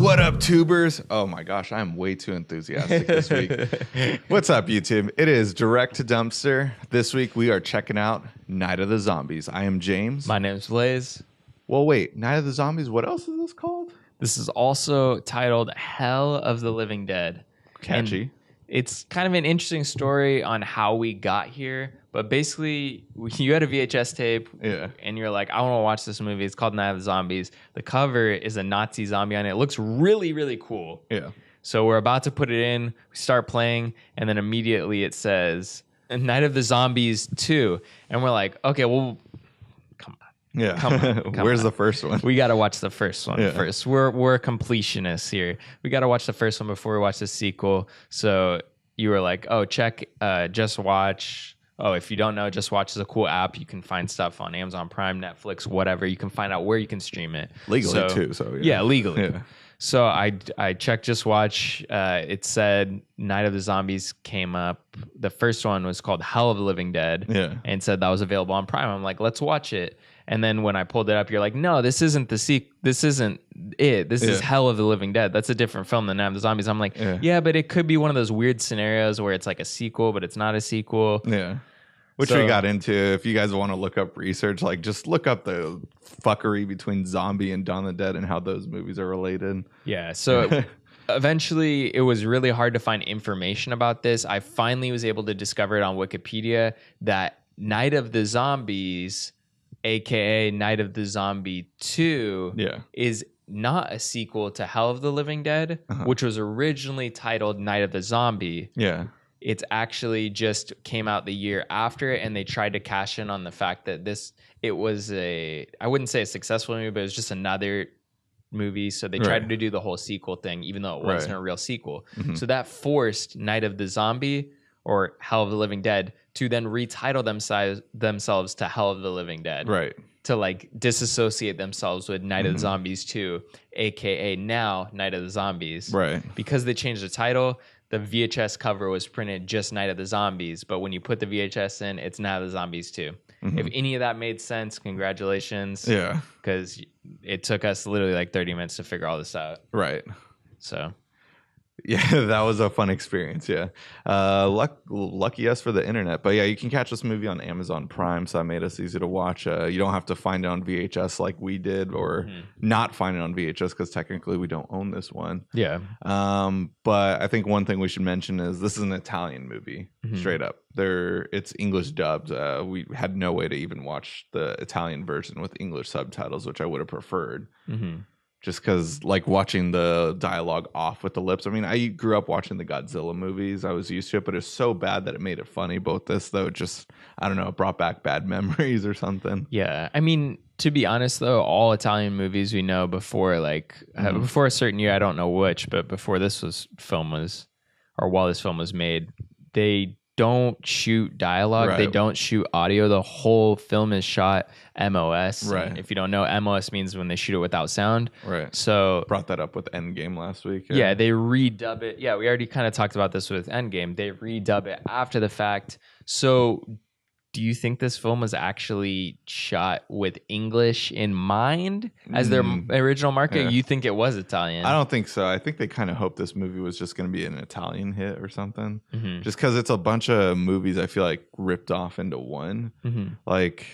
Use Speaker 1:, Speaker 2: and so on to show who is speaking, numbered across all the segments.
Speaker 1: What up, tubers? Oh my gosh, I'm way too enthusiastic this week. What's up, YouTube? It is Direct to Dumpster. This week we are checking out Night of the Zombies. I am James.
Speaker 2: My name's Blaise.
Speaker 1: Well, wait, Night of the Zombies, what else is this called?
Speaker 2: This is also titled Hell of the Living Dead.
Speaker 1: Catchy.
Speaker 2: And it's kind of an interesting story on how we got here. But basically, you had a VHS tape, and you're like, I want to watch this movie. It's called Night of the Zombies. The cover is a Nazi zombie on it. It looks really, really cool.
Speaker 1: Yeah.
Speaker 2: So we're about to put it in. We start playing, and then immediately it says, Night of the Zombies 2. And we're like, okay, well, come on.
Speaker 1: Yeah.
Speaker 2: Come on.
Speaker 1: Where's the first one?
Speaker 2: We got to watch the first one first. We're completionists here. We got to watch the first one before we watch the sequel. So you were like, oh, check, just watch. Oh, if you don't know, Just Watch is a cool app. You can find stuff on Amazon Prime, Netflix, whatever. You can find out where you can stream it.
Speaker 1: Legally, too. So
Speaker 2: yeah, legally.
Speaker 1: Yeah.
Speaker 2: So I checked Just Watch. It said Night of the Zombies came up. The first one was called Hell of the Living Dead.
Speaker 1: Yeah.
Speaker 2: And said that was available on Prime. I'm like, let's watch it. And then when I pulled it up, you're like, no, this isn't This isn't it. This is Hell of the Living Dead. That's a different film than Night of the Zombies. I'm like, yeah, but it could be one of those weird scenarios where it's like a sequel, but it's not a sequel.
Speaker 1: Yeah. Which we got into. If you guys want to look up research, like just look up the fuckery between Zombie and Dawn of the Dead and how those movies are related.
Speaker 2: Yeah. So eventually it was really hard to find information about this. I finally was able to discover it on Wikipedia that Night of the Zombies, aka Night of the Zombie 2, is not a sequel to Hell of the Living Dead, which was originally titled Night of the Zombie.
Speaker 1: Yeah.
Speaker 2: It's actually just came out the year after it, and they tried to cash in on the fact that it was I wouldn't say a successful movie, but it was just another movie. So they tried to do the whole sequel thing, even though it wasn't a real sequel. Mm-hmm. So that forced Night of the Zombie or Hell of the Living Dead to then retitle themselves to Hell of the Living Dead.
Speaker 1: Right.
Speaker 2: To like disassociate themselves with Night of the Zombies 2, aka now Night of the Zombies.
Speaker 1: Right.
Speaker 2: Because they changed the title, the VHS cover was printed just Night of the Zombies, but when you put the VHS in, it's Night of the Zombies 2. Mm-hmm. If any of that made sense, congratulations.
Speaker 1: Yeah.
Speaker 2: Because it took us literally like 30 minutes to figure all this out.
Speaker 1: Right.
Speaker 2: So.
Speaker 1: Yeah, that was a fun experience. Yeah. Lucky us for the internet. But yeah, you can catch this movie on Amazon Prime. So that made us easy to watch. You don't have to find it on VHS like we did or not find it on VHS because technically we don't own this one.
Speaker 2: Yeah.
Speaker 1: But I think one thing we should mention is this is an Italian movie, straight up. It's English dubbed. We had no way to even watch the Italian version with English subtitles, which I would have preferred. Mm-hmm. Just because, like, watching the dialogue off with the lips. I mean, I grew up watching the Godzilla movies. I was used to it, but it's so bad that it made it funny. Both this, though, just, I don't know, brought back bad memories or something.
Speaker 2: Yeah. I mean, to be honest, though, all Italian movies we know before, like, before a certain year, I don't know which, but before while this film was made, they don't shoot dialogue. Right. They don't shoot audio. The whole film is shot MOS. Right. And if you don't know, MOS means when they shoot it without sound.
Speaker 1: Right.
Speaker 2: So
Speaker 1: brought that up with Endgame last week.
Speaker 2: Yeah, they redub it. Yeah, we already kind of talked about this with Endgame. They redub it after the fact. So do you think this film was actually shot with English in mind as their original market? Yeah. You think it was Italian?
Speaker 1: I don't think so. I think they kind of hoped this movie was just going to be an Italian hit or something. Mm-hmm. Just because it's a bunch of movies I feel like ripped off into one. Mm-hmm. Like,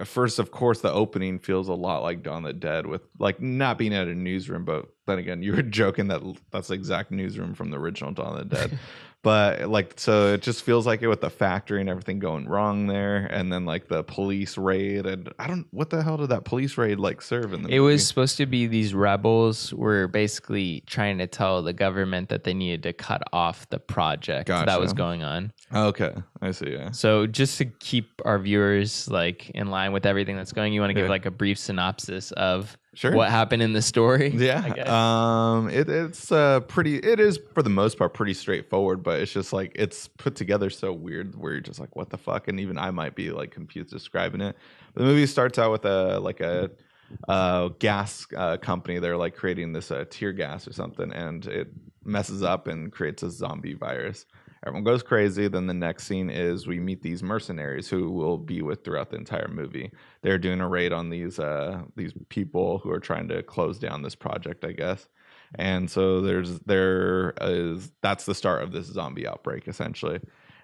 Speaker 1: first, of course, the opening feels a lot like Dawn of the Dead with like not being at a newsroom, but then again, you were joking that that's the exact newsroom from the original Dawn of the Dead. But like, so it just feels like it with the factory and everything going wrong there. And then like the police raid. And what the hell did that police raid like serve in the movie?
Speaker 2: It was supposed to be these rebels were basically trying to tell the government that they needed to cut off the project that was going on.
Speaker 1: Okay. I see. Yeah.
Speaker 2: So just to keep our viewers like in line with everything that's going, you want to give like a brief synopsis of what happened in the story?
Speaker 1: Yeah. It is for the most part pretty straightforward, but it's just like it's put together so weird where you're just like, what the fuck? And even I might be like confused describing it. But the movie starts out with a gas company. They're like creating this tear gas or something, and it messes up and creates a zombie virus. Everyone goes crazy. Then the next scene is we meet these mercenaries who we'll be with throughout the entire movie. They're doing a raid on these people who are trying to close down this project, I guess. And so that's the start of this zombie outbreak, essentially.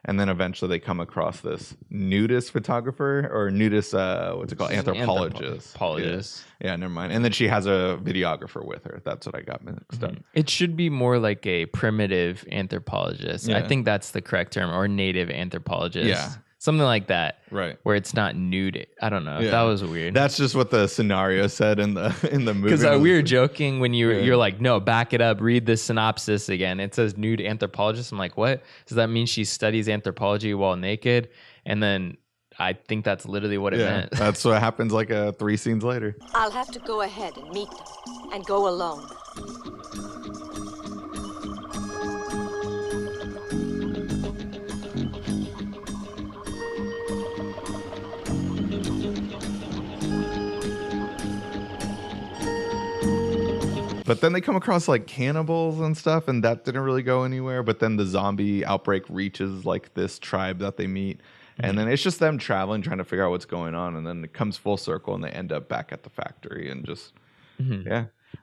Speaker 1: And then eventually they come across this nudist photographer or nudist, what's it called? Anthropologist. Yeah, never mind. And then she has a videographer with her. That's what I got mixed up.
Speaker 2: It should be more like a primitive anthropologist. I think that's the correct term, or native anthropologist.
Speaker 1: Yeah.
Speaker 2: Something like that.
Speaker 1: Right.
Speaker 2: Where it's not nude. I don't know. That was weird.
Speaker 1: That's just what the scenario said in the movie.
Speaker 2: Because we were joking when you're like, no, back it up. Read the synopsis again. It says nude anthropologist. I'm like, what? Does that mean she studies anthropology while naked? And then I think that's literally what it meant.
Speaker 1: That's what happens like 3 scenes later.
Speaker 3: I'll have to go ahead and meet them and go alone.
Speaker 1: But then they come across like cannibals and stuff, and that didn't really go anywhere. But then the zombie outbreak reaches like this tribe that they meet. And then it's just them traveling, trying to figure out what's going on. And then it comes full circle and they end up back at the factory and just,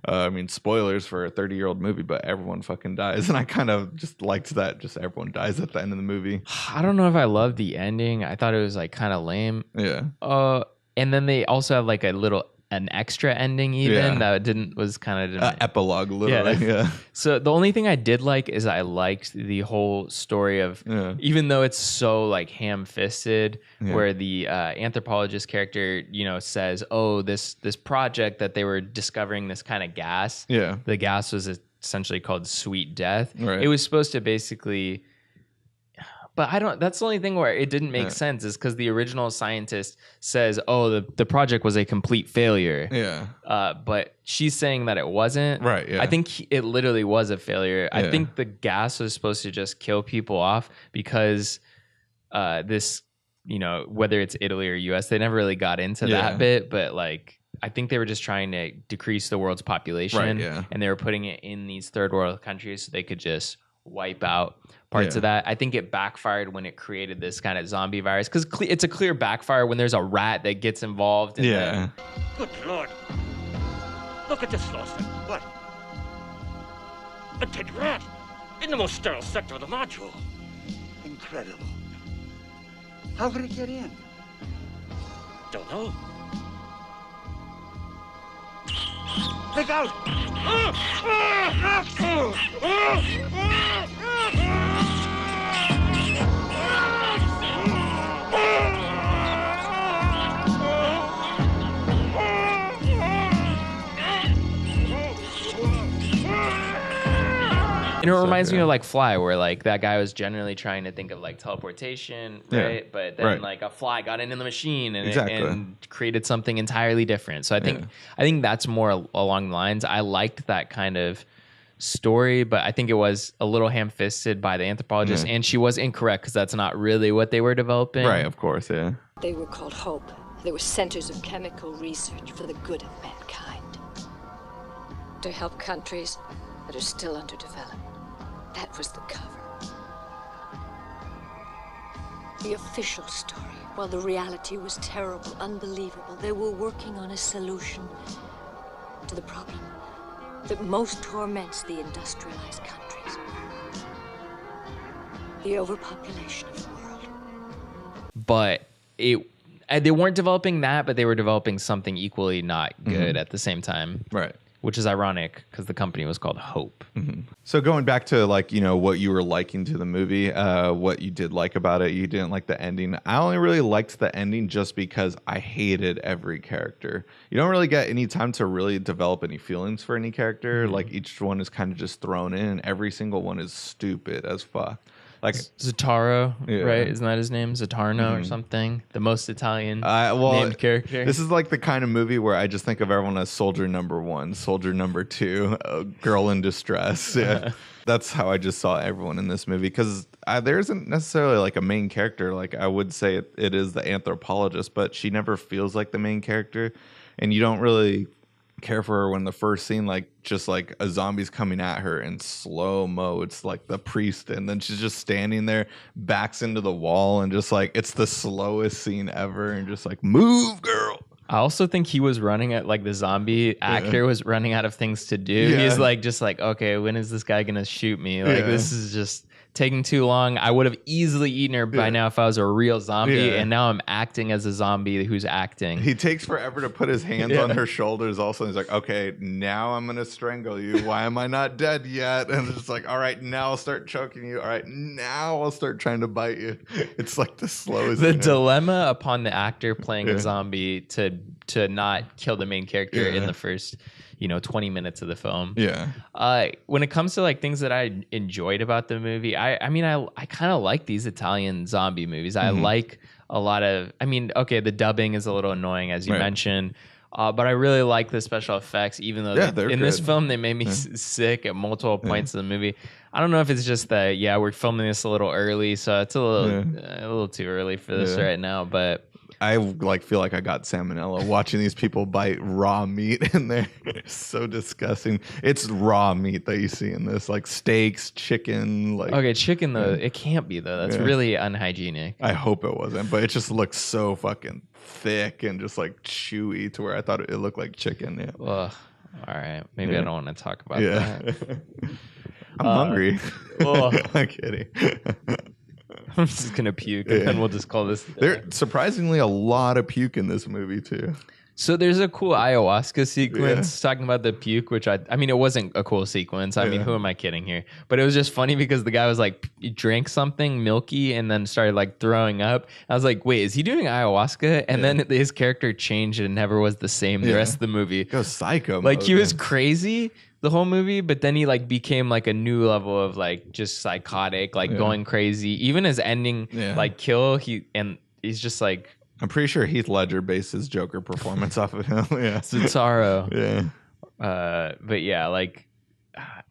Speaker 1: I mean, spoilers for a 30-year-old movie, but everyone fucking dies. And I kind of just liked that. Just everyone dies at the end of the movie.
Speaker 2: I don't know if I loved the ending. I thought it was like kind of lame.
Speaker 1: Yeah.
Speaker 2: And then they also have like an extra ending that was kind of
Speaker 1: epilogue literally. Yeah.
Speaker 2: So the only thing I did like is I liked the whole story of even though it's so like ham-fisted where the anthropologist character says, oh, this project that they were discovering this kind of gas, the gas was essentially called sweet death. It was supposed to basically, but that's the only thing where it didn't make sense is because the original scientist says, oh, the project was a complete failure.
Speaker 1: Yeah.
Speaker 2: But she's saying that it wasn't.
Speaker 1: Right. Yeah.
Speaker 2: I think it literally was a failure. I think the gas was supposed to just kill people off because this, whether it's Italy or US, they never really got into that bit. But like, I think they were just trying to decrease the world's population. And they were putting it in these third world countries so they could just wipe out parts of that. I think it backfired when it created this kind of zombie virus because it's a clear backfire when there's a rat that gets involved.
Speaker 4: Good Lord. Look at this, Lawson. What? A dead rat in the most sterile sector of the module.
Speaker 5: Incredible. How could it get in?
Speaker 4: Don't know.
Speaker 5: Look out!
Speaker 2: And it reminds me of like Fly, where like that guy was generally trying to think of like teleportation, right? But then like a fly got into the machine and created something entirely different. So I think that's more along the lines. I liked that kind of story, but I think it was a little ham-fisted by the anthropologist, and she was incorrect because that's not really what they were developing.
Speaker 1: Right, of course, yeah.
Speaker 3: They were called Hope. They were centers of chemical research for the good of mankind. To help countries that are still underdeveloped. That was the cover. The official story, while the reality was terrible, unbelievable, they were working on a solution to the problem that most torments the industrialized countries. The overpopulation of the world.
Speaker 2: But they weren't developing that, but they were developing something equally not good at the same time.
Speaker 1: Right.
Speaker 2: Which is ironic because the company was called Hope.
Speaker 1: So going back to like, what you were liking to the movie, what you did like about it, you didn't like the ending. I only really liked the ending just because I hated every character. You don't really get any time to really develop any feelings for any character. Like each one is kind of just thrown in and every single one is stupid as fuck. Like
Speaker 2: Zataro, right? Isn't that his name? Zatarno or something? The most Italian named character.
Speaker 1: This is like the kind of movie where I just think of everyone as soldier number 1, soldier number 2, girl in distress. Yeah. That's how I just saw everyone in this movie because there isn't necessarily like a main character. Like I would say it is the anthropologist, but she never feels like the main character. And you don't really care for her when the first scene, like just like a zombie's coming at her in slow mo. It's like the priest, and then she's just standing there, backs into the wall, and just like it's the slowest scene ever, and just like move, girl.
Speaker 2: I also think he was running at like the zombie actor was running out of things to do.
Speaker 1: Yeah.
Speaker 2: He's like, just like, okay, when is this guy going to shoot me? Like, this is just taking too long. I would have easily eaten her by now if I was a real zombie. And now I'm acting as a zombie who's acting.
Speaker 1: He takes forever to put his hands on her shoulders also. He's like, okay, now I'm going to strangle you. Why am I not dead yet? And it's like, all right, now I'll start choking you. All right, now I'll start trying to bite you. It's like the slowest.
Speaker 2: The dilemma upon the actor playing a zombie to not kill the main character in the first 20 minutes of the film. When it comes to like things that I enjoyed about the movie, I kind of like these Italian zombie movies. I like a lot of, the dubbing is a little annoying, as you mentioned, but I really like the special effects, even though in this film they made me sick at multiple points of the movie. I don't know if it's just that we're filming this a little early, so it's a little too early for this right now, but
Speaker 1: I feel like I got salmonella watching these people bite raw meat in there. It's so disgusting. It's raw meat that you see in this, like steaks, chicken.
Speaker 2: Chicken though, it can't be though. That's really unhygienic.
Speaker 1: I hope it wasn't, but it just looks so fucking thick and just like chewy to where I thought it looked like chicken. Yeah.
Speaker 2: Ugh. All right, maybe I don't want to talk about that.
Speaker 1: I'm hungry. I'm kidding.
Speaker 2: I'm just gonna puke, and then we'll just call this.
Speaker 1: There's surprisingly a lot of puke in this movie too.
Speaker 2: So there's a cool ayahuasca sequence talking about the puke, which I mean, it wasn't a cool sequence. I mean, who am I kidding here? But it was just funny because the guy was like, he drank something milky and then started like throwing up. I was like, wait, is he doing ayahuasca? And then his character changed and never was the same the rest of the movie.
Speaker 1: Goes psycho.
Speaker 2: Like he was crazy the whole movie, but then he like became like a new level of like just psychotic, like going crazy. Even his ending, like kill, he's just like.
Speaker 1: I'm pretty sure Heath Ledger based his Joker performance off of him.
Speaker 2: Cesaro. But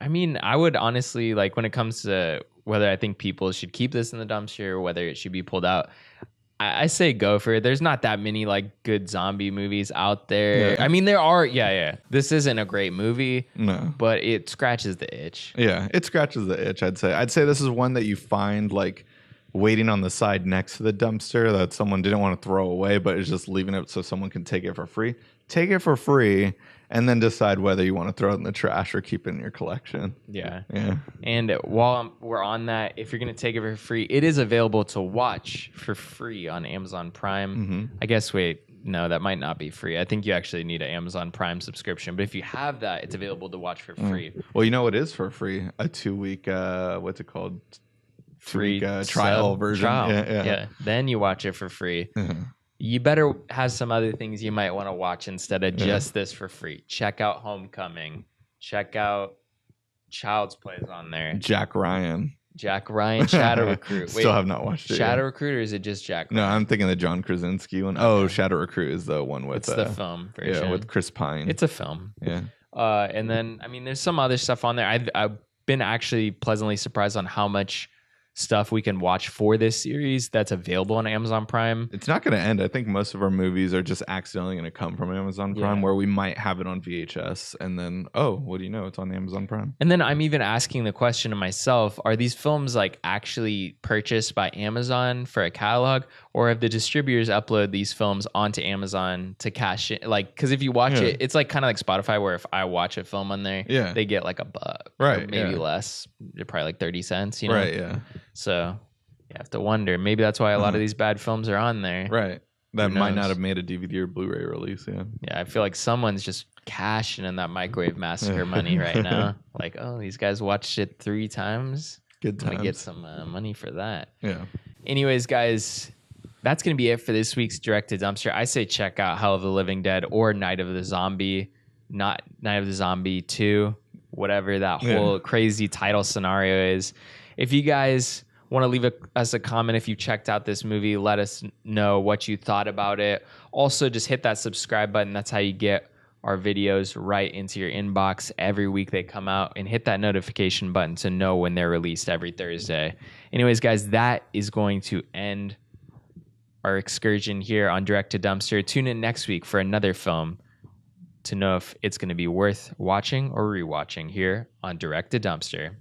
Speaker 2: I mean, I would honestly, like, when it comes to whether I think people should keep this in the dumpster or whether it should be pulled out, I say go for it. There's not that many like good zombie movies out there. I mean, there are. This isn't a great movie, but it scratches the itch.
Speaker 1: It scratches the itch. I'd say this is one that you find like waiting on the side next to the dumpster that someone didn't want to throw away, but is just leaving it so someone can take it for free. Take it for free and then decide whether you want to throw it in the trash or keep it in your collection.
Speaker 2: Yeah. And while we're on that, if you're going to take it for free, it is available to watch for free on Amazon Prime. I guess, no, that might not be free. I think you actually need an Amazon Prime subscription. But if you have that, it's available to watch for free.
Speaker 1: Well, you know what is for free? A 2-week, what's it called?
Speaker 2: Free
Speaker 1: trial version.
Speaker 2: Yeah. Then you watch it for free. You better have some other things you might want to watch instead of just this for free. Check out Homecoming. Check out Child's Play is on there.
Speaker 1: Jack Ryan,
Speaker 2: Shadow Recruit.
Speaker 1: Still have not watched it.
Speaker 2: Shadow Recruit, or is it just Jack Ryan?
Speaker 1: No, I'm thinking the John Krasinski one. Oh, Shadow Recruit is the one with
Speaker 2: the film version.
Speaker 1: Yeah, with Chris Pine.
Speaker 2: It's a film.
Speaker 1: Yeah.
Speaker 2: And then, I mean, there's some other stuff on there. I've been actually pleasantly surprised on how much stuff we can watch for this series that's available on Amazon Prime.
Speaker 1: It's not going to end. I think most of our movies are just accidentally going to come from Amazon Prime, where we might have it on VHS and then, what do you know? It's on Amazon Prime.
Speaker 2: And then I'm even asking the question to myself, are these films like actually purchased by Amazon for a catalog, or have the distributors upload these films onto Amazon to cash in? Like, because if you watch it, it's like kind of like Spotify, where if I watch a film on there, they get like $1,
Speaker 1: right?
Speaker 2: Maybe less. They're probably like 30 cents, you know?
Speaker 1: Right, yeah.
Speaker 2: So you have to wonder. Maybe that's why a lot of these bad films are on there.
Speaker 1: Right. That might not have made a DVD or Blu-ray release. Yeah.
Speaker 2: Yeah, I feel like someone's just cashing in that Microwave Massacre money right now. Like, these guys watched it 3 times.
Speaker 1: Good times.
Speaker 2: I'm gonna get some money for that.
Speaker 1: Yeah.
Speaker 2: Anyways, guys, that's gonna be it for this week's Direct to Dumpster. I say check out Hell of the Living Dead or Night of the Zombie, not Night of the Zombie 2, whatever that whole crazy title scenario is. If you guys want to leave us a comment if you checked out this movie, let us know what you thought about it. Also, just hit that subscribe button. That's how you get our videos right into your inbox every week they come out, and hit that notification button to know when they're released every Thursday. Anyways, guys, that is going to end our excursion here on Direct to Dumpster. Tune in next week for another film to know if it's going to be worth watching or rewatching here on Direct to Dumpster.